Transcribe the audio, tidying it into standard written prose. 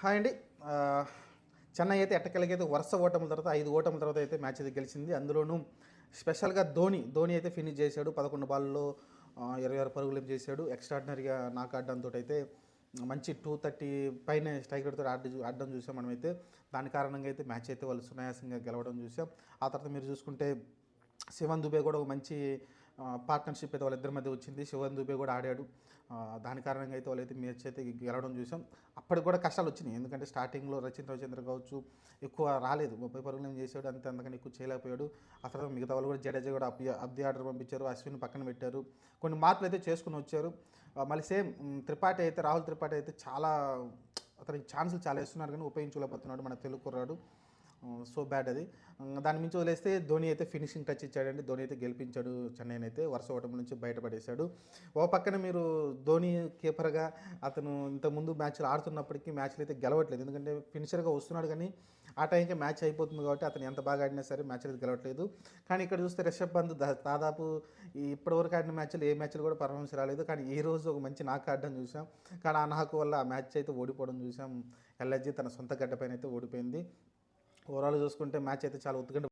Hi అండి. చెన్నై అయితే ఎట్టకేలకైతే వరుస ఓటముల తర్వాత 5 ఓటముల తర్వాత అయితే మ్యాచ్ అయితే గెలిచింది. అందులోనూ స్పెషల్‌గా ధోని అయితే ఫినిష్ చేశాడు. 11 బాల్‌లో 26 పరుగులు చేశాడు. ఎక్స్ట్రార్డినరీగా నాక్ ఆడడంతోటైతే మంచి 230 పైనే స్ట్రైక్ రేట్‌తో ఆడడం చూసాం మనమైతే. దాని కారణంగా అయితే మ్యాచ్ అయితే వాళ్ళు సునాయాసంగా గెలవడం చూసాం. ఆ తర్వాత మీరు చూసుకుంటే శివన్ దుబే కూడా ఒక మంచి పార్ట్నర్‌షిప్ అయితే వాళ్ళిద్దరి మధ్య వచ్చింది. శివన్ దుబే కూడా ఆడాడు. దాని కారణంగా అయితే వాళ్ళైతే మ్యాచ్ అయితే గెలవడం చూసాం. అప్పటికి కూడా కష్టాలు వచ్చినాయి. ఎందుకంటే స్టార్టింగ్‌లో రచిన్ రవిచంద్ర కావచ్చు ఎక్కువ రాలేదు. 30 పరుగులు ఏమో చేశాడు. అంతే, అంతకన్నా ఎక్కువ చేయలేకపోయాడు. ఆ తర్వాత మిగతా వాళ్ళు కూడా జడేజా కూడా అప్ ది ఆర్డర్ పంపించారు. అశ్విన్ పక్కన పెట్టారు. కొన్ని మార్పులు అయితే చేసుకొని వచ్చారు. మళ్ళీ సేమ్ రాహుల్ త్రిపాఠి అయితే చాలా అతనికి ఛాన్సులు చాలా ఇస్తున్నారు కానీ ఉపయోగించుకోలేకపోతున్నాడు మన తెలుగు కుర్రాడు. సో బ్యాడ్ అది. దాన్ని మించి వదిలేస్తే ధోని అయితే ఫినిషింగ్ టచ్ ఇచ్చాడండి. ధోని అయితే గెలిపించాడు చెన్నైని అయితే. వరుస ఓటమి నుంచి బయటపడేశాడు. ఓ పక్కన మీరు ధోని కీపర్‌గా అతను ఇంతకుముందు మ్యాచ్‌లు ఆడుతున్నప్పటికీ మ్యాచ్‌లు అయితే గెలవట్లేదు. ఎందుకంటే ఫినిషర్‌గా వస్తున్నాడు కానీ ఆ టైంకే మ్యాచ్ అయిపోతుంది కాబట్టి అతను ఎంత బాగా ఆడినా సరే మ్యాచ్‌లు అయితే గెలవట్లేదు. కానీ ఇక్కడ చూస్తే రిషబ్ పంత్ దాదాపు ఇప్పటివరకు ఆడిన మ్యాచ్‌లు ఏ మ్యాచ్‌లు కూడా పర్ఫార్మెన్స్ రాలేదు. కానీ ఈ రోజు ఒక మంచి నాక్ ఆడడం చూసాం. కానీ ఆ నాక్ వల్ల ఆ మ్యాచ్ అయితే ఓడిపోవడం చూసాం. ఎల్ఎస్జీ తన సొంత గడ్డపైన అయితే ఓడిపోయింది. ఓవరాల్ చూసుకుంటే మ్యాచ్ అయితే చాలా ఉత్కంఠ